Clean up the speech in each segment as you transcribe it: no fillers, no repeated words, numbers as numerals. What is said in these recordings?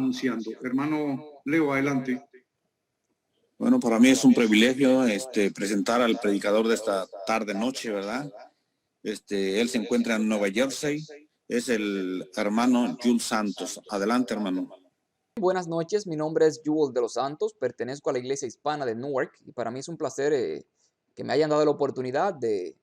anunciando. Hermano Leo, adelante. Bueno, para mí es un privilegio presentar al predicador de esta tarde-noche, ¿verdad? Él se encuentra en Nueva Jersey, es el hermano Jules Santos. Adelante, hermano. Buenas noches, mi nombre es Jules de los Santos, pertenezco a la Iglesia Hispana de Newark y para mí es un placer que me hayan dado la oportunidad de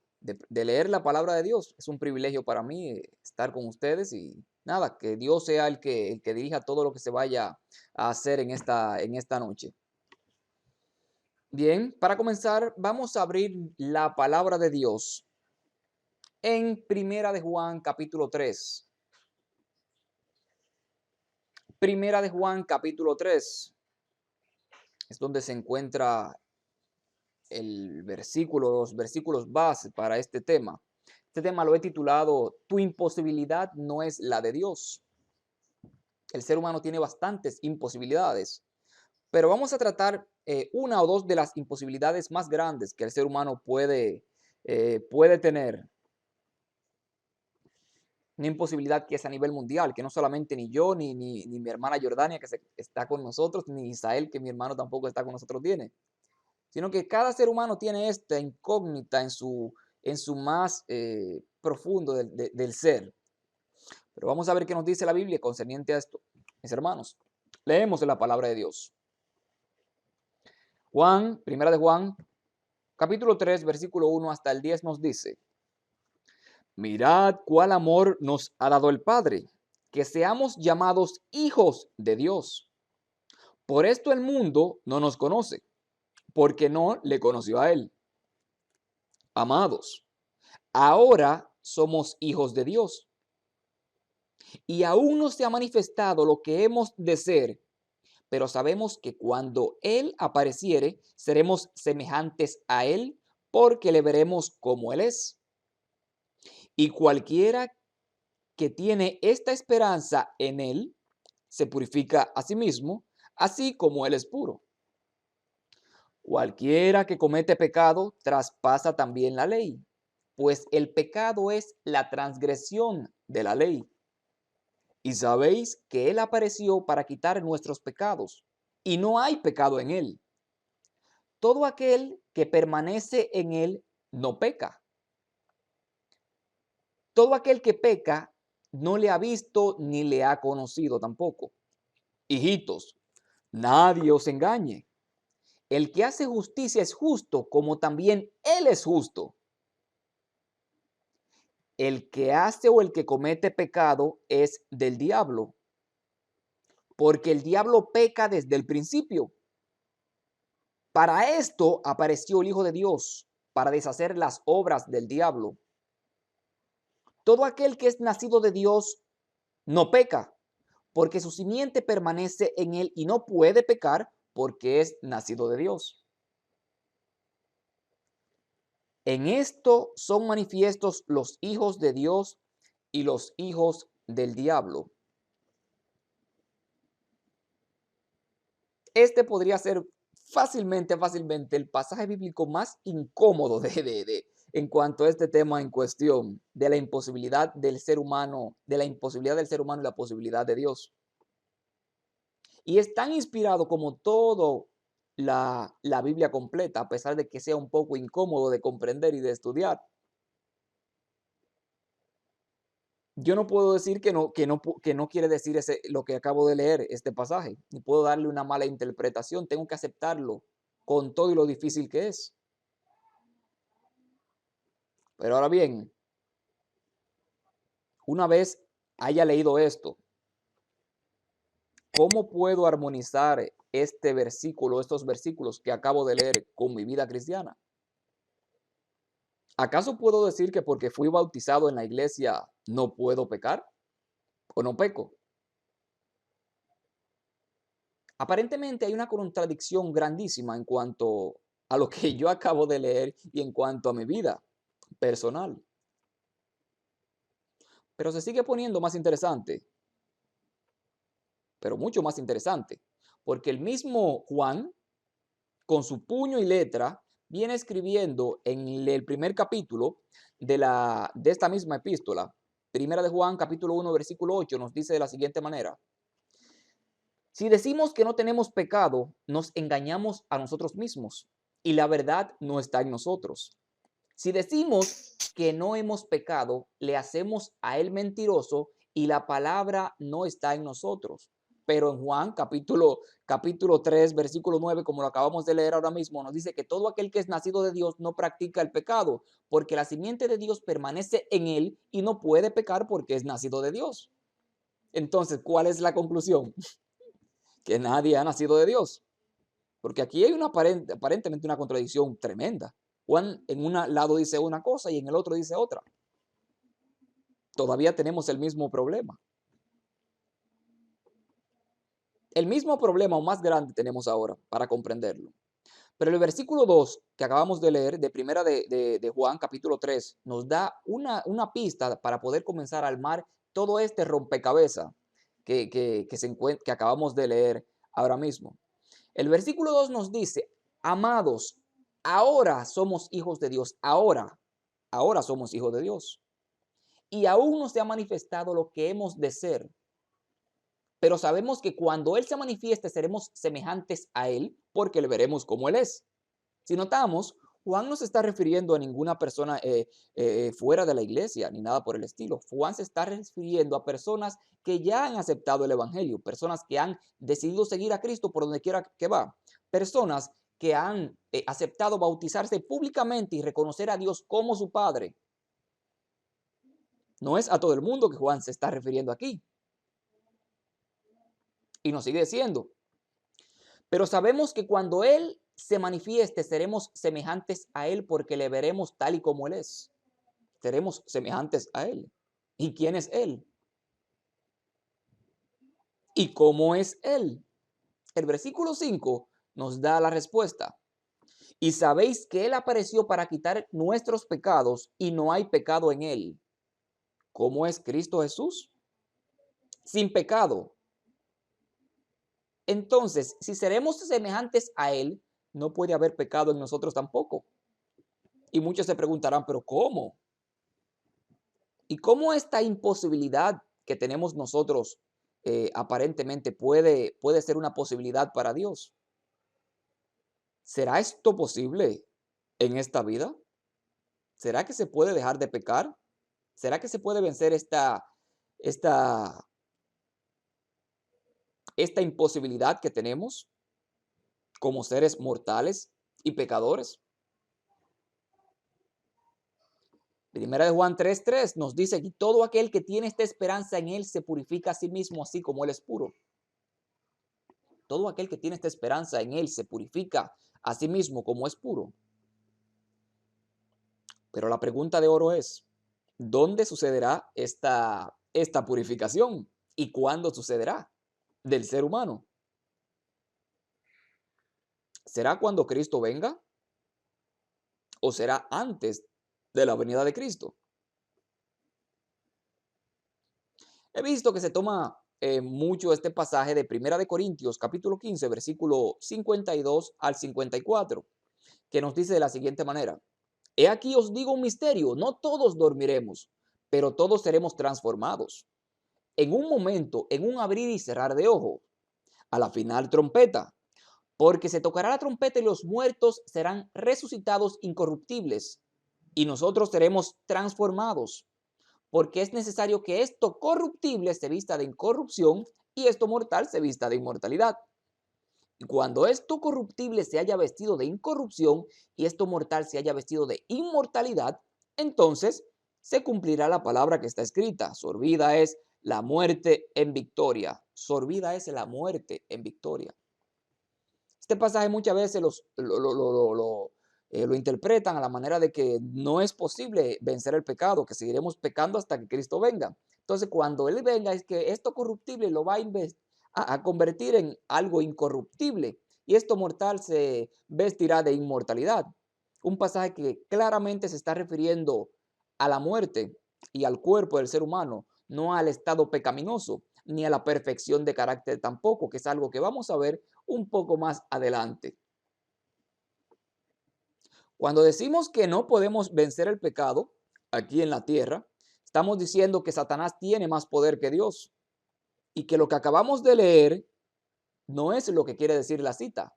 leer la palabra de Dios. Es un privilegio para mí estar con ustedes y nada, que Dios sea el que dirija todo lo que se vaya a hacer en esta noche. Bien, para comenzar vamos a abrir la palabra de Dios en Primera de Juan capítulo 3. Primera de Juan capítulo 3 es donde se encuentra los versículos base para este tema. Este tema lo he titulado Tu imposibilidad no es la de Dios. El ser humano tiene bastantes imposibilidades, pero vamos a tratar una o dos de las imposibilidades más grandes que el ser humano puede tener. Una imposibilidad que es a nivel mundial, que no solamente ni yo, ni mi hermana Jordania, que está con nosotros, ni Isael, que mi hermano tampoco está con nosotros, tiene. Sino que cada ser humano tiene esta incógnita en su más profundo del ser. Pero vamos a ver qué nos dice la Biblia concerniente a esto, mis hermanos. Leemos en la palabra de Dios. Primera de Juan, capítulo 3, versículo 1 hasta el 10 nos dice: Mirad cuál amor nos ha dado el Padre, que seamos llamados hijos de Dios. Por esto el mundo no nos conoce, porque no le conoció a Él. Amados, ahora somos hijos de Dios. Y aún no se ha manifestado lo que hemos de ser, pero sabemos que cuando Él apareciere, seremos semejantes a Él, porque le veremos como Él es. Y cualquiera que tiene esta esperanza en Él, se purifica a sí mismo, así como Él es puro. Cualquiera que comete pecado, traspasa también la ley, pues el pecado es la transgresión de la ley. Y sabéis que Él apareció para quitar nuestros pecados, y no hay pecado en Él. Todo aquel que permanece en Él no peca. Todo aquel que peca no le ha visto ni le ha conocido tampoco. Hijitos, nadie os engañe. El que hace justicia es justo, como también Él es justo. El que hace o el que comete pecado es del diablo, porque el diablo peca desde el principio. Para esto apareció el Hijo de Dios, para deshacer las obras del diablo. Todo aquel que es nacido de Dios no peca, porque su simiente permanece en él y no puede pecar porque es nacido de Dios. En esto son manifiestos los hijos de Dios y los hijos del diablo. Este podría ser fácilmente el pasaje bíblico más incómodo en cuanto a este tema en cuestión, de la imposibilidad del ser humano, y la posibilidad de Dios. Y es tan inspirado como todo la Biblia completa, a pesar de que sea un poco incómodo de comprender y de estudiar. Yo no puedo decir que no quiere decir lo que acabo de leer, este pasaje, ni puedo darle una mala interpretación. Tengo que aceptarlo con todo y lo difícil que es. Pero ahora bien, una vez haya leído esto, ¿cómo puedo armonizar estos versículos que acabo de leer con mi vida cristiana? ¿Acaso puedo decir que porque fui bautizado en la iglesia no puedo pecar o no peco? Aparentemente hay una contradicción grandísima en cuanto a lo que yo acabo de leer y en cuanto a mi vida personal. Pero se sigue poniendo más interesante, pero mucho más interesante, porque el mismo Juan, con su puño y letra, viene escribiendo en el primer capítulo de esta misma epístola. Primera de Juan, capítulo 1, versículo 8, nos dice de la siguiente manera: Si decimos que no tenemos pecado, nos engañamos a nosotros mismos y la verdad no está en nosotros. Si decimos que no hemos pecado, le hacemos a él mentiroso y la palabra no está en nosotros. Pero en Juan capítulo 3, versículo 9, como lo acabamos de leer ahora mismo, nos dice que todo aquel que es nacido de Dios no practica el pecado, porque la simiente de Dios permanece en él y no puede pecar porque es nacido de Dios. Entonces, ¿cuál es la conclusión? Que nadie ha nacido de Dios. Porque aquí hay aparentemente una contradicción tremenda. Juan en un lado dice una cosa y en el otro dice otra. Todavía tenemos el mismo problema. El mismo problema o más grande tenemos ahora para comprenderlo. Pero el versículo 2 que acabamos de leer de primera de Juan capítulo 3 nos da una pista para poder comenzar a armar todo este rompecabezas que acabamos de leer ahora mismo. El versículo 2 nos dice, amados, ahora somos hijos de Dios, ahora somos hijos de Dios. Y aún no se ha manifestado lo que hemos de ser. Pero sabemos que cuando Él se manifieste seremos semejantes a Él porque le veremos como Él es. Si notamos, Juan no se está refiriendo a ninguna persona fuera de la iglesia ni nada por el estilo. Juan se está refiriendo a personas que ya han aceptado el evangelio, personas que han decidido seguir a Cristo por donde quiera que va, personas que han aceptado bautizarse públicamente y reconocer a Dios como su Padre. No es a todo el mundo que Juan se está refiriendo aquí. Y nos sigue diciendo. Pero sabemos que cuando Él se manifieste, seremos semejantes a Él porque le veremos tal y como Él es. Seremos semejantes a Él. ¿Y quién es Él? ¿Y cómo es Él? El versículo 5 nos da la respuesta. Y sabéis que Él apareció para quitar nuestros pecados y no hay pecado en Él. ¿Cómo es Cristo Jesús? Sin pecado. Entonces, si seremos semejantes a Él, no puede haber pecado en nosotros tampoco. Y muchos se preguntarán, ¿pero cómo? ¿Y cómo esta imposibilidad que tenemos nosotros aparentemente puede ser una posibilidad para Dios? ¿Será esto posible en esta vida? ¿Será que se puede dejar de pecar? ¿Será que se puede vencer esta imposibilidad que tenemos como seres mortales y pecadores? Primera de Juan 3:3 nos dice que todo aquel que tiene esta esperanza en Él se purifica a sí mismo, así como Él es puro. Todo aquel que tiene esta esperanza en Él se purifica a sí mismo como es puro. Pero la pregunta de oro es, ¿dónde sucederá esta purificación? ¿Y cuándo sucederá del ser humano? ¿Será cuando Cristo venga? ¿O será antes de la venida de Cristo? He visto que se toma mucho este pasaje de Primera de Corintios, capítulo 15, versículo 52 al 54, que nos dice de la siguiente manera. He aquí os digo un misterio, no todos dormiremos, pero todos seremos transformados. En un momento, en un abrir y cerrar de ojos, a la final trompeta, porque se tocará la trompeta y los muertos serán resucitados incorruptibles, y nosotros seremos transformados, porque es necesario que esto corruptible se vista de incorrupción y esto mortal se vista de inmortalidad. Y cuando esto corruptible se haya vestido de incorrupción y esto mortal se haya vestido de inmortalidad, entonces se cumplirá la palabra que está escrita. Sorbida es la muerte en victoria. Sorbida es la muerte en victoria. Este pasaje muchas veces lo interpretan a la manera de que no es posible vencer el pecado, que seguiremos pecando hasta que Cristo venga. Entonces, cuando Él venga, es que esto corruptible lo va a convertir en algo incorruptible y esto mortal se vestirá de inmortalidad. Un pasaje que claramente se está refiriendo a la muerte y al cuerpo del ser humano, no al estado pecaminoso ni a la perfección de carácter tampoco, que es algo que vamos a ver un poco más adelante. Cuando decimos que no podemos vencer el pecado aquí en la tierra, estamos diciendo que Satanás tiene más poder que Dios y que lo que acabamos de leer No es lo que quiere decir la cita.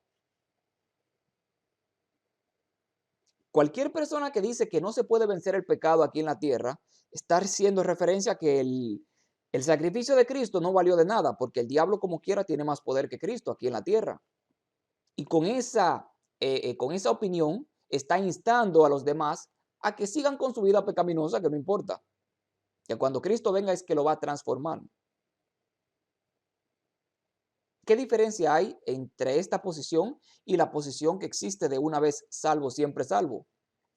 Cualquier persona que dice que no se puede vencer el pecado aquí en la tierra, está haciendo referencia a que el sacrificio de Cristo no valió de nada, porque el diablo como quiera tiene más poder que Cristo aquí en la tierra. Y con esa opinión está instando a los demás a que sigan con su vida pecaminosa, que no importa. Que cuando Cristo venga es que lo va a transformar. ¿Qué diferencia hay entre esta posición y la posición que existe de una vez salvo, siempre salvo?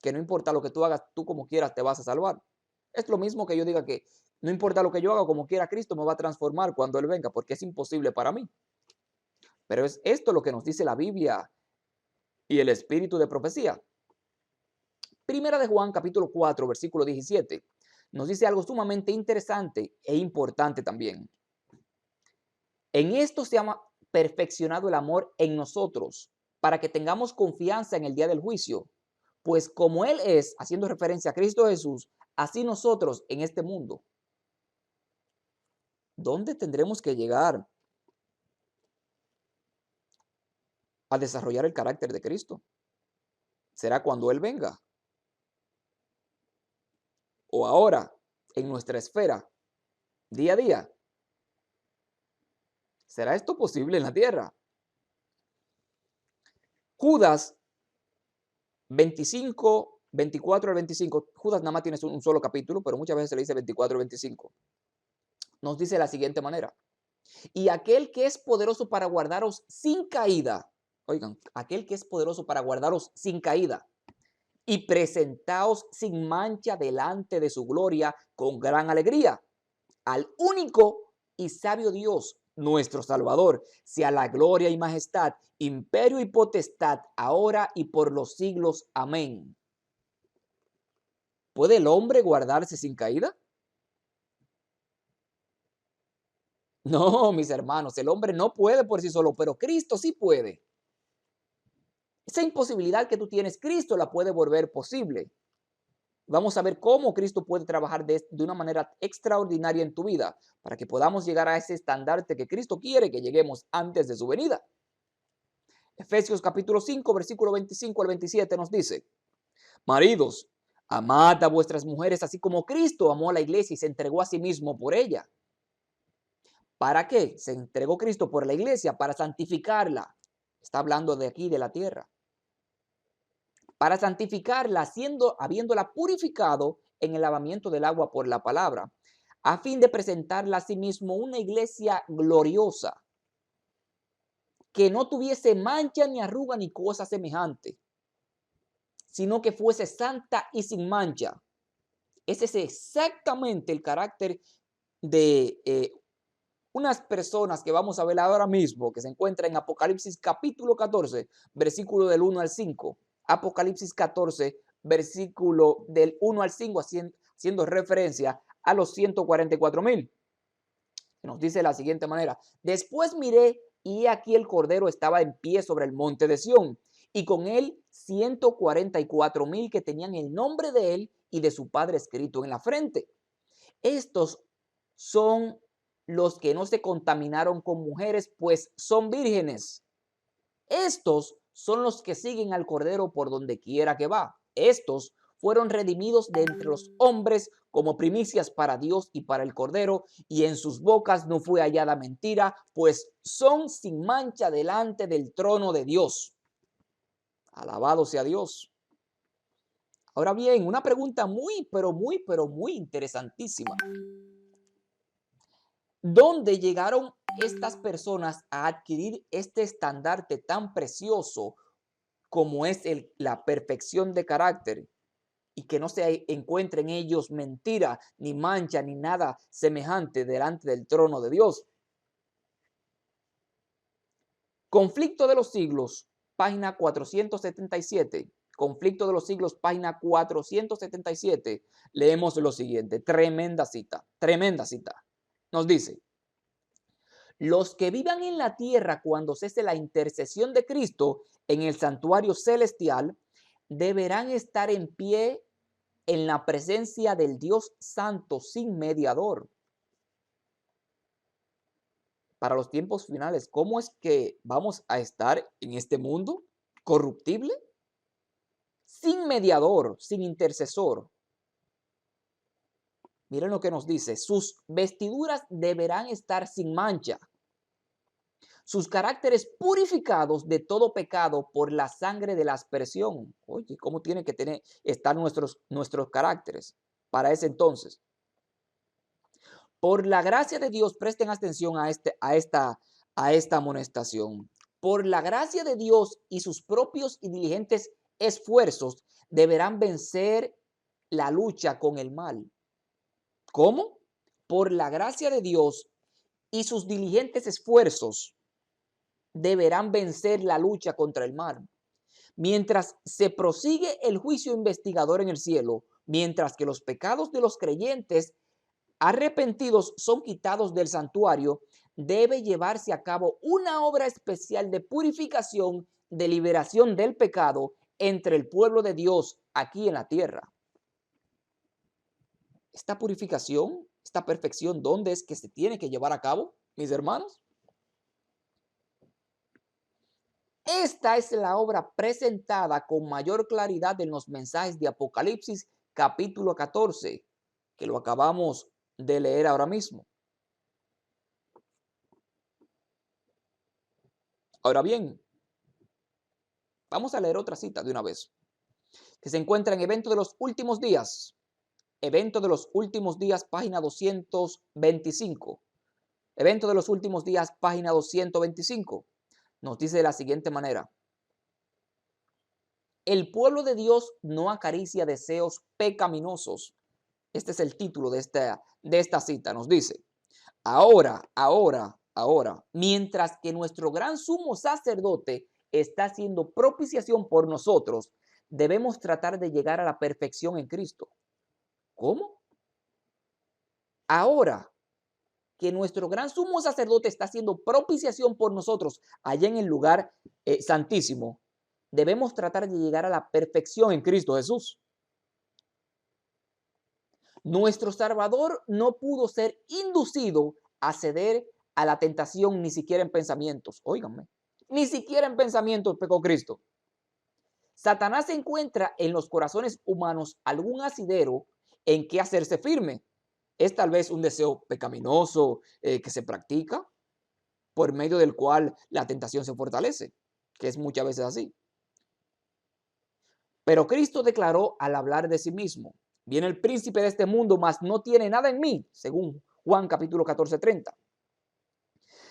Que no importa lo que tú hagas, tú como quieras te vas a salvar. Es lo mismo que yo diga que no importa lo que yo haga, como quiera Cristo me va a transformar cuando Él venga, porque es imposible para mí. Pero es esto lo que nos dice la Biblia y el espíritu de profecía. Primera de Juan, capítulo 4, versículo 17, nos dice algo sumamente interesante e importante también. En esto se ha perfeccionado el amor en nosotros, para que tengamos confianza en el día del juicio. Pues como Él es, haciendo referencia a Cristo Jesús, así nosotros en este mundo. ¿Dónde tendremos que llegar a desarrollar el carácter de Cristo? ¿Será cuando Él venga? ¿O ahora, en nuestra esfera, día a día? ¿Será esto posible en la tierra? Judas 25, 24 al 25. Judas nada más tiene un solo capítulo, pero muchas veces se le dice 24 al 25. Nos dice de la siguiente manera. Y aquel que es poderoso para guardaros sin caída. Oigan, aquel que es poderoso para guardaros sin caída. Y presentaos sin mancha delante de su gloria con gran alegría. Al único y sabio Dios, nuestro Salvador, sea la gloria y majestad, imperio y potestad, ahora y por los siglos. Amén. ¿Puede el hombre guardarse sin caída? No, mis hermanos, el hombre no puede por sí solo, pero Cristo sí puede. Esa imposibilidad que tú tienes, Cristo la puede volver posible. Vamos a ver cómo Cristo puede trabajar de una manera extraordinaria en tu vida para que podamos llegar a ese estandarte que Cristo quiere que lleguemos antes de su venida. Efesios capítulo 5, versículo 25 al 27 nos dice: maridos, amad a vuestras mujeres así como Cristo amó a la iglesia y se entregó a sí mismo por ella. ¿Para qué? Se entregó Cristo por la iglesia, para santificarla. Está hablando de aquí, de la tierra. Para santificarla, habiéndola purificado en el lavamiento del agua por la palabra, a fin de presentarla a sí mismo una iglesia gloriosa, que no tuviese mancha ni arruga ni cosa semejante, sino que fuese santa y sin mancha. Ese es exactamente el carácter de unas personas que vamos a ver ahora mismo, que se encuentra en Apocalipsis capítulo 14, versículo del 1 al 5. Apocalipsis 14, versículo del 1 al 5, haciendo referencia a los 144,000. Nos dice de la siguiente manera: después miré y aquí el Cordero estaba en pie sobre el monte de Sión, y con él 144,000 que tenían el nombre de él y de su padre escrito en la frente. Estos son los que no se contaminaron con mujeres, pues son vírgenes. Estos son los que siguen al Cordero por donde quiera que va. Estos fueron redimidos de entre los hombres como primicias para Dios y para el Cordero, y en sus bocas no fue hallada mentira, pues son sin mancha delante del trono de Dios. Alabado sea Dios. Ahora bien, una pregunta muy interesantísima. ¿Dónde llegaron estas personas a adquirir este estandarte tan precioso como es la perfección de carácter, y que no se encuentre en ellos mentira, ni mancha, ni nada semejante delante del trono de Dios? Conflicto de los siglos, página 477. Conflicto de los siglos, página 477. Leemos lo siguiente, tremenda cita, tremenda cita. Nos dice: los que vivan en la tierra cuando cese la intercesión de Cristo en el santuario celestial deberán estar en pie en la presencia del Dios Santo sin mediador. para los tiempos finales, ¿cómo es que vamos a estar en este mundo corruptible? Sin mediador, sin intercesor. Miren lo que nos dice, sus vestiduras deberán estar sin mancha, sus caracteres purificados de todo pecado por la sangre de la aspersión. Oye, ¿cómo tienen que estar nuestros caracteres para ese entonces? Por la gracia de Dios, presten atención a esta amonestación. Por la gracia de Dios y sus propios y diligentes esfuerzos deberán vencer la lucha con el mal. ¿Cómo? Por la gracia de Dios y sus diligentes esfuerzos deberán vencer la lucha contra el mal. Mientras se prosigue el juicio investigador en el cielo, mientras que los pecados de los creyentes arrepentidos son quitados del santuario, debe llevarse a cabo una obra especial de purificación, de liberación del pecado entre el pueblo de Dios aquí en la tierra. Esta purificación, esta perfección, ¿dónde es que se tiene que llevar a cabo, mis hermanos? Esta es la obra presentada con mayor claridad en los mensajes de Apocalipsis capítulo 14, que lo acabamos de leer ahora mismo. Ahora bien, vamos a leer otra cita de una vez, que se encuentra en Evento de los Últimos Días. Evento de los Últimos Días, página 225. Evento de los Últimos Días, página 225. Nos dice de la siguiente manera. El pueblo de Dios no acaricia deseos pecaminosos. Este es el título de esta cita. Nos dice, ahora, mientras que nuestro gran sumo sacerdote está haciendo propiciación por nosotros, debemos tratar de llegar a la perfección en Cristo. ¿Cómo? Ahora que nuestro gran sumo sacerdote está haciendo propiciación por nosotros allá en el lugar santísimo, debemos tratar de llegar a la perfección en Cristo Jesús. Nuestro Salvador no pudo ser inducido a ceder a la tentación ni siquiera en pensamientos. Óiganme, ni siquiera en pensamientos pecó Cristo. Satanás encuentra en los corazones humanos algún asidero en que hacerse firme. Es tal vez un deseo pecaminoso que se practica, por medio del cual la tentación se fortalece, que es muchas veces así. Pero Cristo declaró al hablar de sí mismo, viene el príncipe de este mundo, mas no tiene nada en mí, según Juan capítulo 14:30.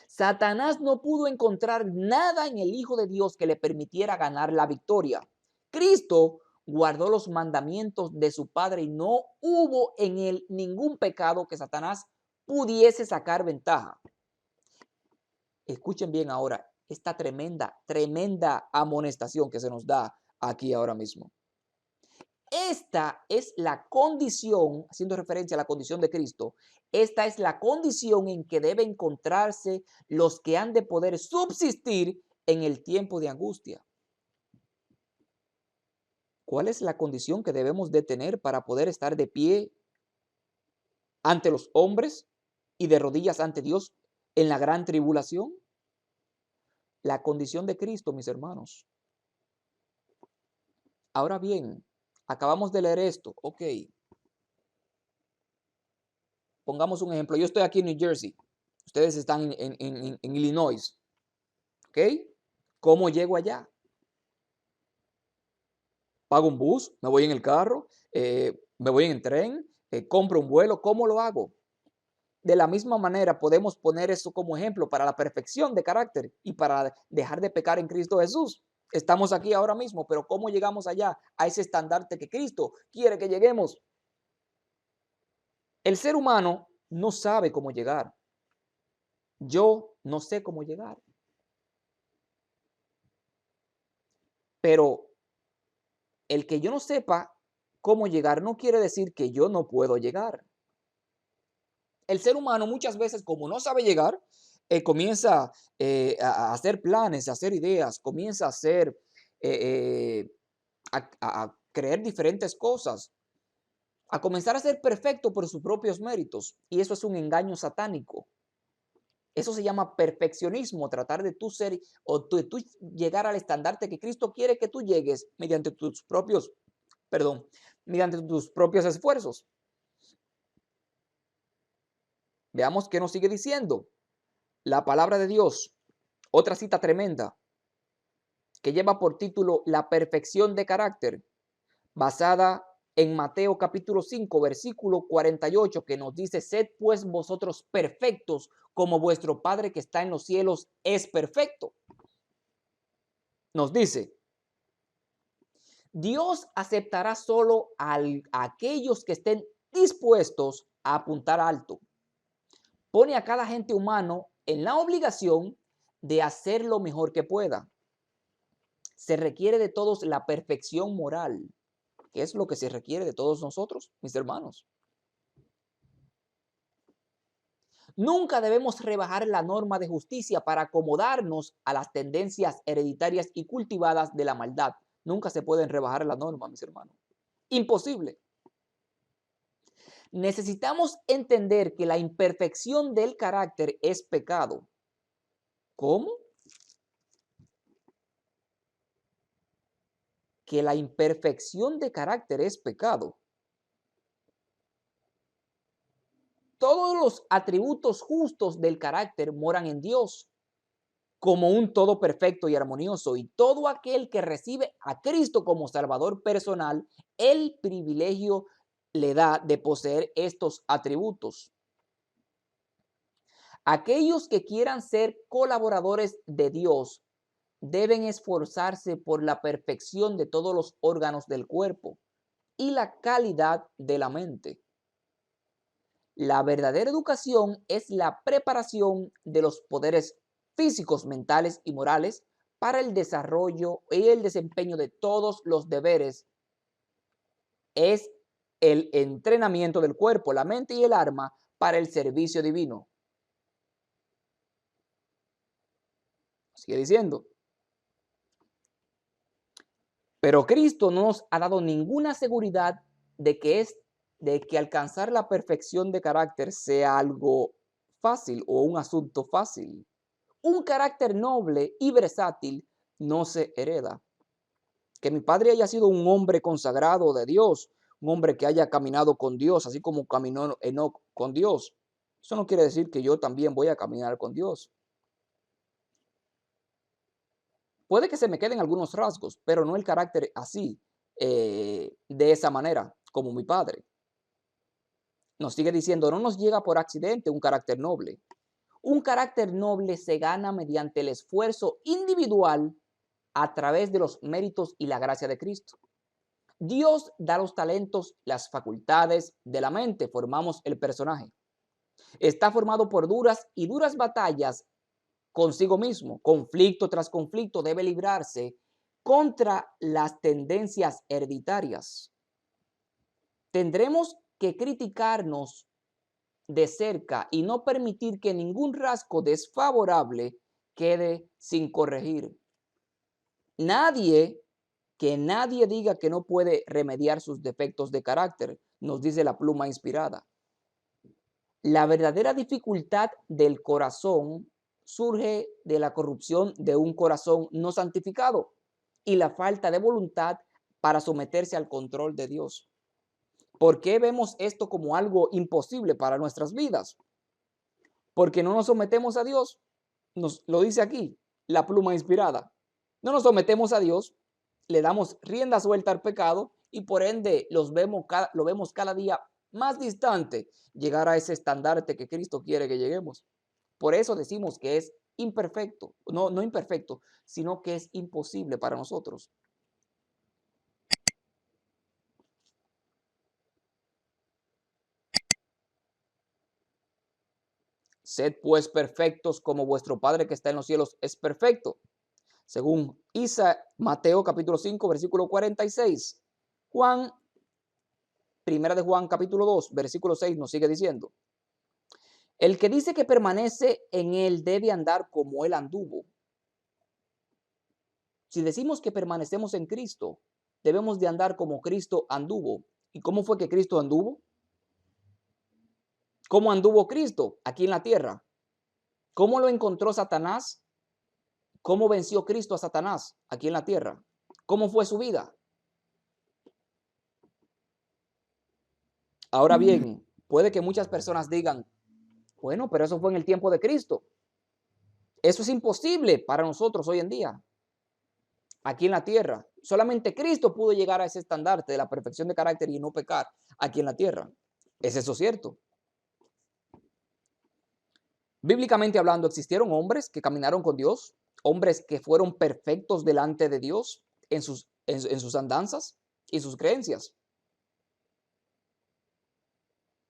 Satanás no pudo encontrar nada en el Hijo de Dios que le permitiera ganar la victoria. Cristo guardó los mandamientos de su Padre y no hubo en él ningún pecado que Satanás pudiese sacar ventaja. Escuchen bien ahora esta tremenda amonestación que se nos da aquí ahora mismo. Esta es la condición, haciendo referencia a la condición de Cristo, esta es la condición en que deben encontrarse los que han de poder subsistir en el tiempo de angustia. ¿Cuál es la condición que debemos de tener para poder estar de pie ante los hombres y de rodillas ante Dios en la gran tribulación? La condición de Cristo, mis hermanos. Ahora bien, acabamos de leer esto. Ok. Pongamos un ejemplo. Yo estoy aquí en New Jersey. Ustedes están en Illinois. ¿Ok? ¿Cómo llego allá? Pago un bus, me voy en el carro, me voy en el tren, compro un vuelo. ¿Cómo lo hago? De la misma manera podemos poner eso como ejemplo para la perfección de carácter y para dejar de pecar en Cristo Jesús. Estamos aquí ahora mismo, pero ¿cómo llegamos allá a ese estandarte que Cristo quiere que lleguemos? El ser humano no sabe cómo llegar. Yo no sé cómo llegar. Pero el que yo no sepa cómo llegar no quiere decir que yo no puedo llegar. El ser humano muchas veces, como no sabe llegar, comienza a hacer planes, a hacer ideas, comienza a hacer, a creer diferentes cosas, a comenzar a ser perfecto por sus propios méritos. Y eso es un engaño satánico. Eso se llama perfeccionismo, tratar de tú ser o tú llegar al estandarte que Cristo quiere que tú llegues mediante tus propios, perdón, mediante tus propios esfuerzos. Veamos qué nos sigue diciendo la palabra de Dios. Otra cita tremenda que lleva por título La perfección de carácter, basada en Mateo capítulo 5, versículo 48, que nos dice: sed pues vosotros perfectos, como vuestro Padre que está en los cielos es perfecto. Nos dice: Dios aceptará solo a aquellos que estén dispuestos a apuntar alto. Pone a cada agente humano en la obligación de hacer lo mejor que pueda. Se requiere de todos la perfección moral, que es lo que se requiere de todos nosotros, mis hermanos. Nunca debemos rebajar la norma de justicia para acomodarnos a las tendencias hereditarias y cultivadas de la maldad. Nunca se pueden rebajar la norma, mis hermanos. Imposible. Necesitamos entender que la imperfección del carácter es pecado. ¿Cómo? Que la imperfección de carácter es pecado. Todos los atributos justos del carácter moran en Dios como un todo perfecto y armonioso, y todo aquel que recibe a Cristo como Salvador personal, el privilegio le da de poseer estos atributos. Aquellos que quieran ser colaboradores de Dios deben esforzarse por la perfección de todos los órganos del cuerpo y la calidad de la mente. La verdadera educación es la preparación de los poderes físicos, mentales y morales para el desarrollo y el desempeño de todos los deberes. Es el entrenamiento del cuerpo, la mente y el alma para el servicio divino. Sigue diciendo. Pero Cristo no nos ha dado ninguna seguridad de que alcanzar la perfección de carácter sea algo fácil o un asunto fácil. Un carácter noble y versátil no se hereda. Que mi padre haya sido un hombre consagrado de Dios, un hombre que haya caminado con Dios, así como caminó Enoc con Dios, eso no quiere decir que yo también voy a caminar con Dios. Puede que se me queden algunos rasgos, pero no el carácter así, de esa manera, como mi padre. Nos sigue diciendo: no nos llega por accidente un carácter noble. Un carácter noble se gana mediante el esfuerzo individual a través de los méritos y la gracia de Cristo. Dios da los talentos, las facultades de la mente, formamos el personaje. Está formado por duras batallas consigo mismo. Conflicto tras conflicto debe librarse contra las tendencias hereditarias. Tendremos que criticarnos de cerca y no permitir que ningún rasgo desfavorable quede sin corregir. Que nadie diga que no puede remediar sus defectos de carácter, nos dice la pluma inspirada. La verdadera dificultad del corazón surge de la corrupción de un corazón no santificado y la falta de voluntad para someterse al control de Dios. ¿Por qué vemos esto como algo imposible para nuestras vidas? Porque no nos sometemos a Dios. Nos lo dice aquí la pluma inspirada. No nos sometemos a Dios, le damos rienda suelta al pecado y por ende lo vemos cada día más distante llegar a ese estandarte que Cristo quiere que lleguemos. Por eso decimos que es imperfecto, no imperfecto, sino que es imposible para nosotros. Sed pues perfectos como vuestro Padre que está en los cielos es perfecto. Según Mateo capítulo 5, versículo 46. Primera de Juan capítulo 2, versículo 6 nos sigue diciendo: el que dice que permanece en él debe andar como él anduvo. Si decimos que permanecemos en Cristo, debemos de andar como Cristo anduvo. ¿Y cómo fue que Cristo anduvo? ¿Cómo anduvo Cristo aquí en la tierra? ¿Cómo lo encontró Satanás? ¿Cómo venció Cristo a Satanás aquí en la tierra? ¿Cómo fue su vida? Ahora bien, puede que muchas personas digan, bueno, pero eso fue en el tiempo de Cristo. Eso es imposible para nosotros hoy en día, aquí en la tierra. Solamente Cristo pudo llegar a ese estandarte de la perfección de carácter y no pecar aquí en la tierra. ¿Es eso cierto? Bíblicamente hablando, existieron hombres que caminaron con Dios, hombres que fueron perfectos delante de Dios en sus andanzas y sus creencias.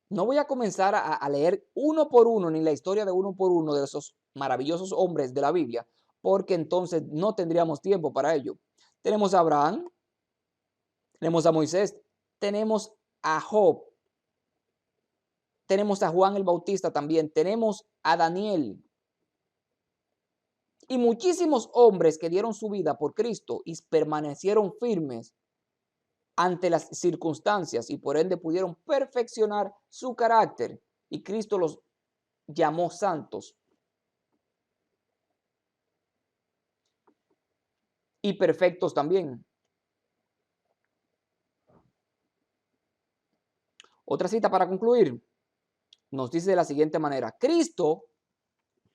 No voy a comenzar a leer uno por uno, ni la historia de uno por uno de esos maravillosos hombres de la Biblia, porque entonces no tendríamos tiempo para ello. Tenemos a Abraham, tenemos a Moisés, tenemos a Job, tenemos a Juan el Bautista también, tenemos a Daniel y muchísimos hombres que dieron su vida por Cristo y permanecieron firmes ante las circunstancias y por ende pudieron perfeccionar su carácter y Cristo los llamó santos y perfectos también. Otra cita para concluir nos dice de la siguiente manera: Cristo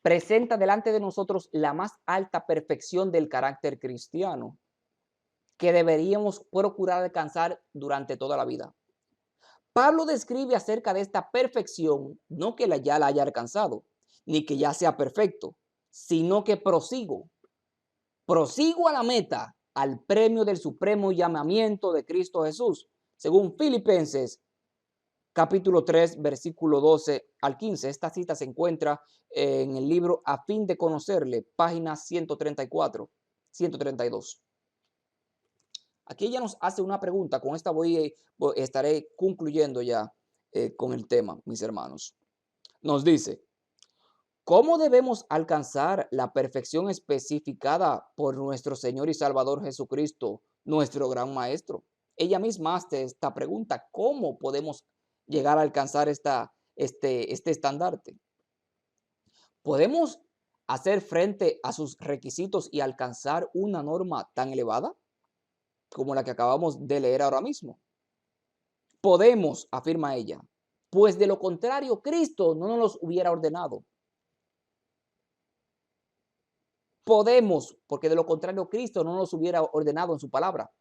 presenta delante de nosotros la más alta perfección del carácter cristiano que deberíamos procurar alcanzar durante toda la vida. Pablo describe acerca de esta perfección, no que ya la haya alcanzado, ni que ya sea perfecto, sino que prosigo a la meta, al premio del supremo llamamiento de Cristo Jesús, según Filipenses capítulo 3, versículo 12 al 15. Esta cita se encuentra en el libro A fin de conocerle, página 134, 132. Aquí ella nos hace una pregunta. Con esta estaré concluyendo ya con el tema, mis hermanos. Nos dice, ¿cómo debemos alcanzar la perfección especificada por nuestro Señor y Salvador Jesucristo, nuestro gran Maestro? Ella misma hace esta pregunta: ¿cómo podemos llegar a alcanzar este estandarte? ¿Podemos hacer frente a sus requisitos y alcanzar una norma tan elevada como la que acabamos de leer ahora mismo? Podemos, afirma ella, pues de lo contrario Cristo no nos los hubiera ordenado. Podemos, porque de lo contrario Cristo no nos hubiera ordenado en su palabra.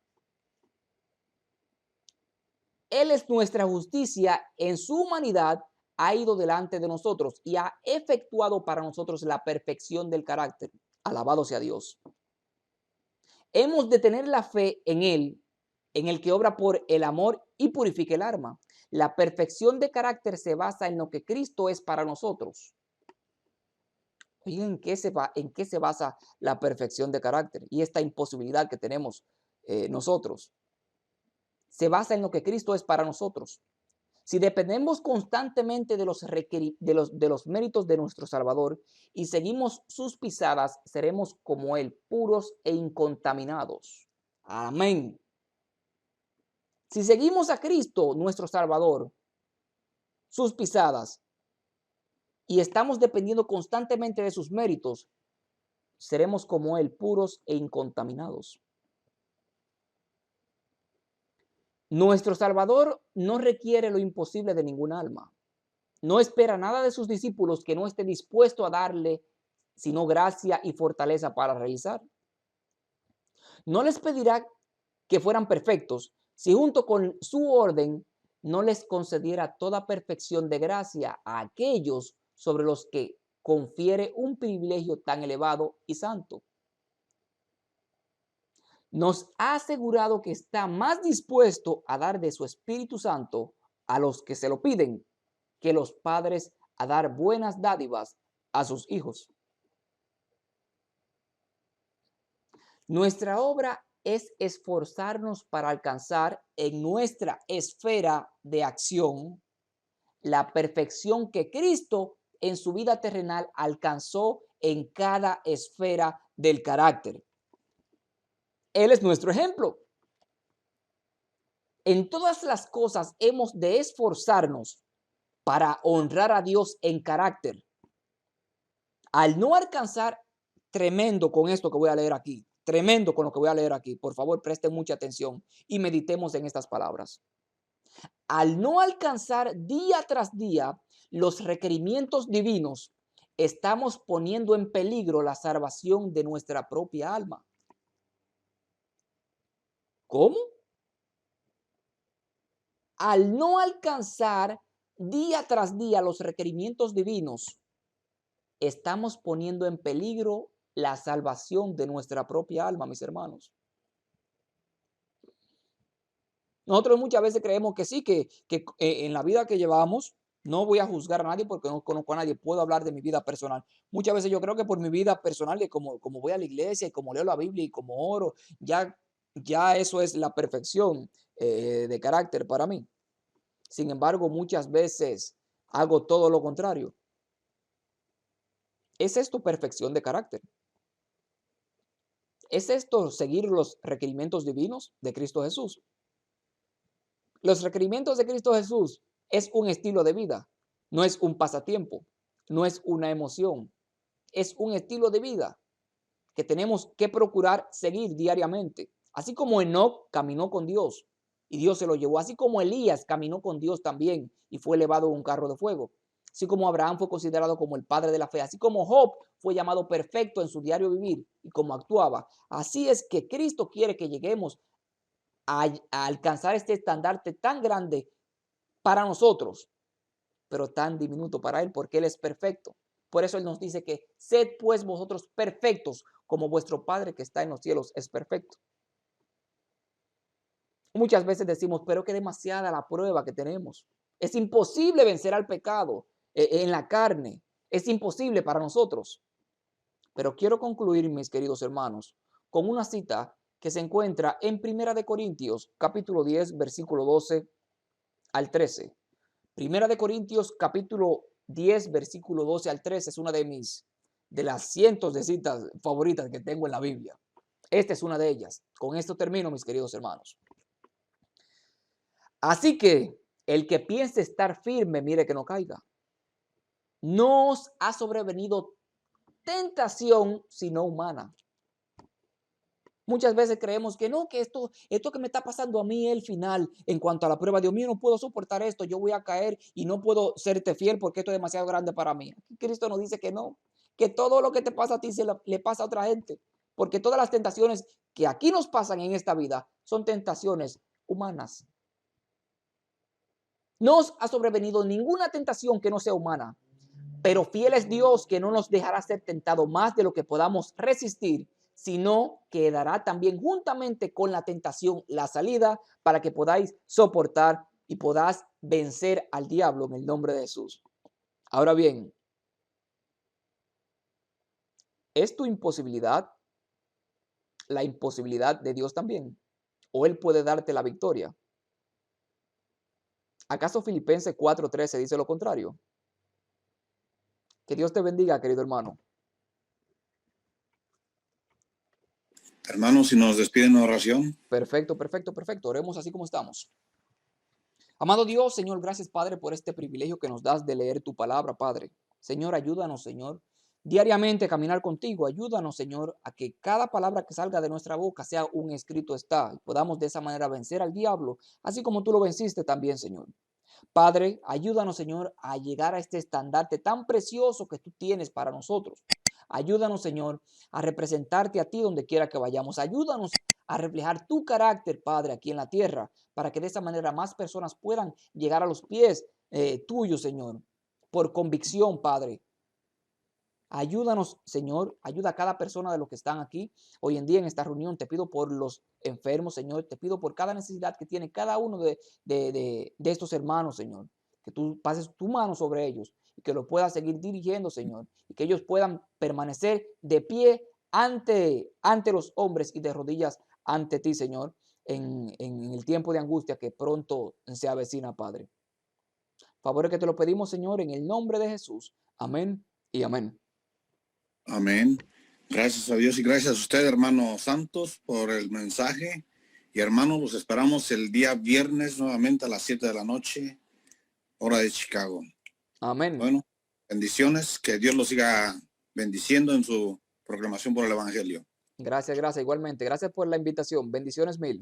Él es nuestra justicia, en su humanidad ha ido delante de nosotros y ha efectuado para nosotros la perfección del carácter. Alabado sea Dios. Hemos de tener la fe en Él, en el que obra por el amor y purifica el alma. La perfección de carácter se basa en lo que Cristo es para nosotros. Oigan, ¿en qué se basa la perfección de carácter y esta imposibilidad que tenemos nosotros? Se basa en lo que Cristo es para nosotros. Si dependemos constantemente de los méritos de nuestro Salvador y seguimos sus pisadas, seremos como Él, puros e incontaminados. Amén. Si seguimos a Cristo, nuestro Salvador, sus pisadas, y estamos dependiendo constantemente de sus méritos, seremos como Él, puros e incontaminados. Nuestro Salvador no requiere lo imposible de ningún alma. No espera nada de sus discípulos que no esté dispuesto a darle, sino gracia y fortaleza para realizar. No les pedirá que fueran perfectos si junto con su orden no les concediera toda perfección de gracia a aquellos sobre los que confiere un privilegio tan elevado y santo. Nos ha asegurado que está más dispuesto a dar de su Espíritu Santo a los que se lo piden que los padres a dar buenas dádivas a sus hijos. Nuestra obra es esforzarnos para alcanzar en nuestra esfera de acción la perfección que Cristo en su vida terrenal alcanzó en cada esfera del carácter. Él es nuestro ejemplo. En todas las cosas hemos de esforzarnos para honrar a Dios en carácter. Al no alcanzar, tremendo con esto que voy a leer aquí, tremendo con lo que voy a leer aquí, por favor presten mucha atención y meditemos en estas palabras. Al no alcanzar día tras día los requerimientos divinos, estamos poniendo en peligro la salvación de nuestra propia alma. ¿Cómo? Al no alcanzar día tras día los requerimientos divinos, estamos poniendo en peligro la salvación de nuestra propia alma, mis hermanos. Nosotros muchas veces creemos que sí, que en la vida que llevamos, no voy a juzgar a nadie porque no conozco a nadie, puedo hablar de mi vida personal. Muchas veces yo creo que por mi vida personal, de como voy a la iglesia y como leo la Biblia y como oro, ya eso es la perfección de carácter para mí. Sin embargo, muchas veces hago todo lo contrario. ¿Es esto perfección de carácter? ¿Es esto seguir los requerimientos divinos de Cristo Jesús? Los requerimientos de Cristo Jesús es un estilo de vida, no es un pasatiempo, no es una emoción, es un estilo de vida que tenemos que procurar seguir diariamente. Así como Enoc caminó con Dios y Dios se lo llevó, así como Elías caminó con Dios también y fue elevado en un carro de fuego, así como Abraham fue considerado como el padre de la fe, así como Job fue llamado perfecto en su diario vivir y como actuaba, así es que Cristo quiere que lleguemos a alcanzar este estandarte tan grande para nosotros, pero tan diminuto para Él, porque Él es perfecto. Por eso Él nos dice que sed pues vosotros perfectos, como vuestro Padre que está en los cielos es perfecto. Muchas veces decimos, pero que demasiada la prueba que tenemos. Es imposible vencer al pecado en la carne. Es imposible para nosotros. Pero quiero concluir, mis queridos hermanos, con una cita que se encuentra en Primera de Corintios, capítulo 10, versículo 12 al 13. Primera de Corintios, capítulo 10, versículo 12 al 13 es una de las cientos de citas favoritas que tengo en la Biblia. Esta es una de ellas. Con esto termino, mis queridos hermanos. Así que el que piense estar firme, mire que no caiga. No os ha sobrevenido tentación sino humana. Muchas veces creemos que no, que esto que me está pasando a mí es el final en cuanto a la prueba. Dios mío, no puedo soportar esto, yo voy a caer y no puedo serte fiel porque esto es demasiado grande para mí. Cristo nos dice que no, que todo lo que te pasa a ti le pasa a otra gente, porque todas las tentaciones que aquí nos pasan en esta vida son tentaciones humanas. No os ha sobrevenido ninguna tentación que no sea humana, pero fiel es Dios que no nos dejará ser tentado más de lo que podamos resistir, sino que dará también juntamente con la tentación la salida para que podáis soportar y podáis vencer al diablo en el nombre de Jesús. Ahora bien, ¿es tu imposibilidad la imposibilidad de Dios también? ¿O Él puede darte la victoria? ¿Acaso Filipenses 4:13 dice lo contrario? Que Dios te bendiga, querido hermano. Hermano, si nos despiden en oración. Perfecto. Oremos así como estamos. Amado Dios, Señor, gracias, Padre, por este privilegio que nos das de leer tu palabra, Padre. Señor, ayúdanos, Señor, diariamente a caminar contigo. Ayúdanos, Señor, a que cada palabra que salga de nuestra boca sea un escrito está y podamos de esa manera vencer al diablo, así como tú lo venciste también, Señor. Padre, ayúdanos, Señor, a llegar a este estandarte tan precioso que tú tienes para nosotros. Ayúdanos, Señor, a representarte a ti donde quiera que vayamos. Ayúdanos a reflejar tu carácter, Padre, aquí en la tierra, para que de esa manera más personas puedan llegar a los pies tuyos, Señor, por convicción, Padre. Ayúdanos, Señor, ayuda a cada persona de los que están aquí hoy en día en esta reunión. Te pido por los enfermos, Señor, te pido por cada necesidad que tiene cada uno de estos hermanos, Señor, que tú pases tu mano sobre ellos y que los puedas seguir dirigiendo, Señor, y que ellos puedan permanecer de pie ante los hombres y de rodillas ante ti, Señor, en el tiempo de angustia que pronto se avecina, Padre. Favor que te lo pedimos, Señor, en el nombre de Jesús. Amén y amén. Amén. Gracias a Dios y gracias a usted, hermano Santos, por el mensaje. Y hermanos, los esperamos el día viernes nuevamente a las 7 de la noche, hora de Chicago. Amén. Bueno, bendiciones, que Dios los siga bendiciendo en su proclamación por el Evangelio. Gracias, gracias, igualmente. Gracias por la invitación. Bendiciones mil.